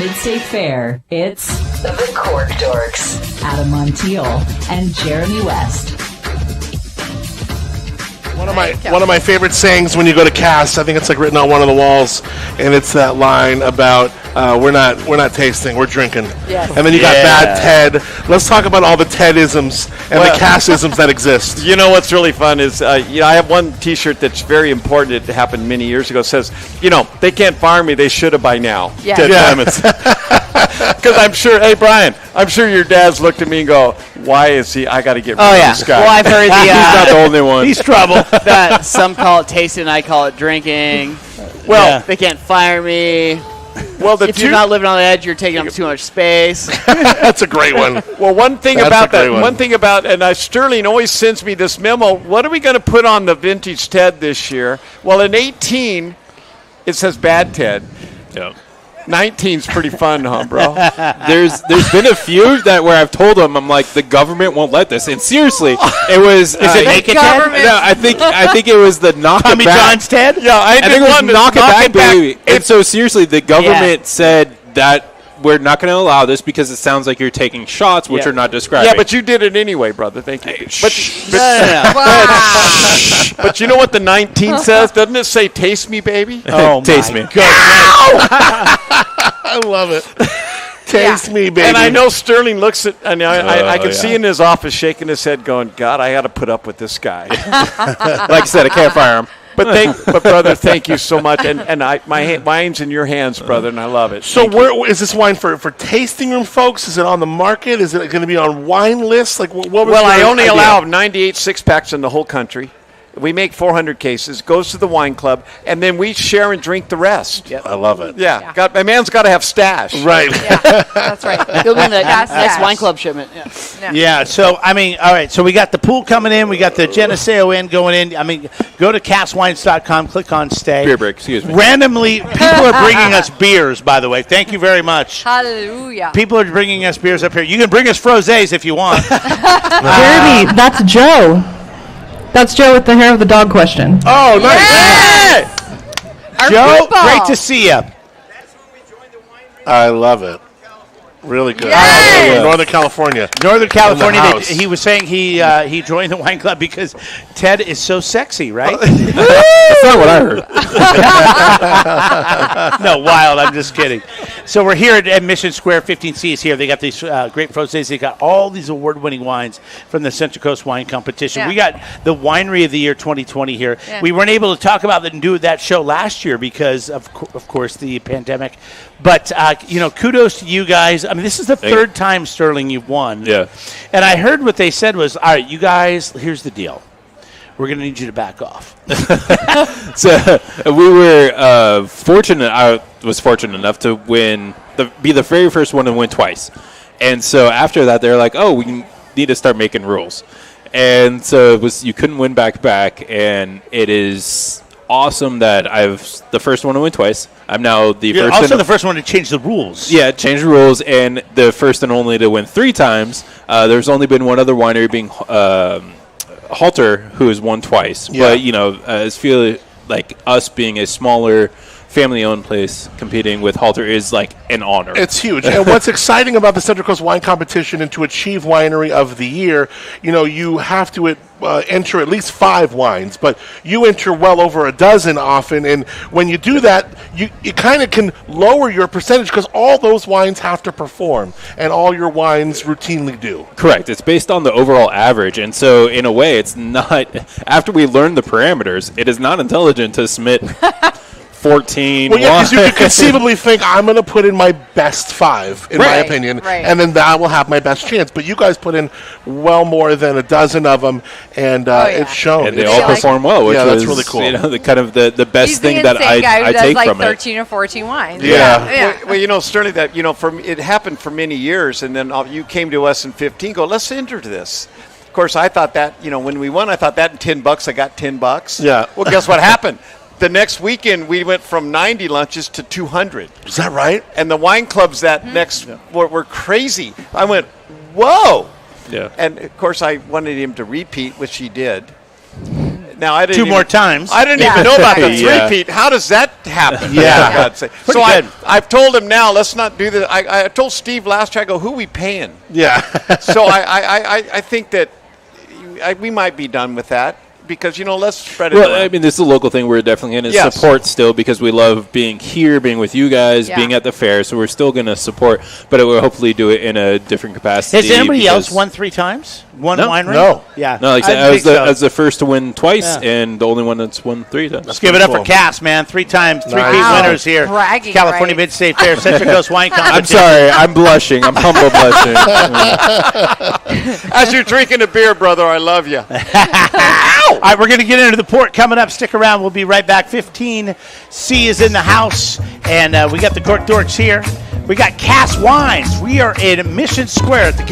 Mid-State Fair, it's The Cork Dorks. Adam Montiel and Jeremy West. One of my favorite sayings when you go to Cass, I think it's like written on one of the walls, and it's that line about we're not tasting, we're drinking. Yes. And then you got Bad Ted. Let's talk about all the Ted-isms and the Cass-isms that exist. You know what's really fun is, I have one T-shirt that's very important. It happened many years ago. It says, they can't fire me. They should have by now. Yeah. Ted Clements. Because I'm sure, hey, Brian, I'm sure your dad's looked at me and go, why is he, I got to get rid of this guy. Well, I've heard He's not the only one. He's trouble. that some call it tasting, I call it drinking. Well, They can't fire me. Well, If you're not living on the edge, you're taking up too much space. That's a great one. Well, one thing That's about and Sterling always sends me this memo. What are we going to put on the vintage Ted this year? Well, in 18, it says Bad Ted. Yeah. 19's pretty fun, huh, bro? There's been a few where I've told them, I'm like, the government won't let this. And seriously, it was. Is it Naked Ted? No, I think it was the knock it Tommy back. John's Ted? Yeah, I think it was knock it back, baby. And so seriously, the government said that we're not going to allow this because it sounds like you're taking shots, which are not describing. Yeah, but you did it anyway, brother. Thank you. But you know what the 19 says? Doesn't it say "Taste me, baby"? Oh, taste me. I love it. Taste me, baby. And I know Sterling looks at, and I can see in his office shaking his head, going, "God, I got to put up with this guy." Like I said, I can't fire him. But brother, thank you so much, and my wine's in your hands, brother, and I love it. So where is this wine for tasting room folks? Is it on the market? Is it going to be on wine lists? Like what was Well, I your only idea? allow 98 six-packs in the whole country. We make 400 cases, goes to the wine club, and then we share and drink the rest. I love it. Yeah. My man's got to have stash. Right. Yeah, that's right. He'll be in the That's next that. wine club shipment. Yeah. Yeah, so, all right, so we got the pool coming in. We got the Geneseo Inn going in. Go to casswines.com, click on stay. Beer break, excuse me. Randomly, people are bringing us beers, by the way. Thank you very much. Hallelujah. People are bringing us beers up here. You can bring us frosés if you want. Jeremy, that's Joe. That's Joe with the hair of the dog question. Oh, nice. Our Joe, football. great to see you. I love it. Really good. Yes. Northern California. Northern California, house. he was saying he joined the wine club because Ted is so sexy, right? That's not what I heard. No, wild. I'm just kidding. So we're here at Mission Square. 15C is here. They got these great frosés. They got all these award-winning wines from the Central Coast Wine Competition. Yeah. We got the Winery of the Year 2020 here. Yeah. We weren't able to talk about that and do that show last year because, of course, the pandemic. But, kudos to you guys. I mean, this is the third time, Sterling, you've won. Yeah. And I heard what they said was, all right, you guys, here's the deal. We're going to need you to back off. So we were fortunate. I was fortunate enough to be the very first one to win twice. And so after that, they're like, "Oh, we need to start making rules." And so it was you couldn't win back to back. And it is awesome that I've the first one to win twice. I'm now the You're first. also the first one to change the rules. Yeah, change the rules, and the first and only to win 3 times. There's only been one other winery being. Halter, who has won twice, but I feel like us being a smaller family-owned place competing with Halter is like an honor. It's huge. And what's exciting about the Central Coast Wine Competition and to achieve Winery of the Year, you have to enter at least 5 wines, but you enter well over a dozen often. And when you do that, you kind of can lower your percentage because all those wines have to perform, and all your wines routinely do. Correct. It's based on the overall average. And so in a way, it's not, after we learn the parameters, it is not intelligent to submit 14. Well, yeah, because you could conceivably think, I'm going to put in my best 5, in my opinion, right. and then that will have my best chance. But you guys put in well more than a dozen of them, and it's shown. And they all perform well, which that's is really cool. the best He's thing the that insane guy who I does take like from 13 or 14 wines. Yeah. Well, Sterling, that it happened for many years, and then you came to us in 15. Go, let's enter this. Of course, I thought that when we won, I thought that in $10 I got $10. Yeah. Well, guess what happened? The next weekend, we went from 90 lunches to 200. Is that right? And the wine clubs next were crazy. I went, whoa. Yeah. And, of course, I wanted him to repeat, which he did. Now I didn't Two more times. I didn't even know about the Yeah. three-peat. How does that happen? Yeah. For God's sake. Pretty So good. I've told him now. Let's not do this. I told Steve last year. I go, who we paying? Yeah. So I think that we might be done with that because let's spread it. Well, around. I mean, this is a local thing. We're definitely going to Yes. support still because we love being here, being with you guys, Yeah. being at the fair. So we're still going to support, but it will hopefully do it in a different capacity. Has anybody else because- won 3 times? One No. winery? No. Yeah. No, like I said, I I was think so. I was the first to win twice, Yeah. and the only one that's won 3 times. Let's give it up cool. for Cass, man. 3 times, 3 Nice. peat Wow. winners here. Bragging California rights. Mid-State Fair, Central Coast Wine Competition. I'm sorry, I'm blushing. I'm humble blushing. As you're drinking a beer, brother, I love you. All right, we're going to get into the port coming up. Stick around. We'll be right back. 15C is in the house, and we got the Cork Dorks here. We got Cass Wines. We are in Mission Square at the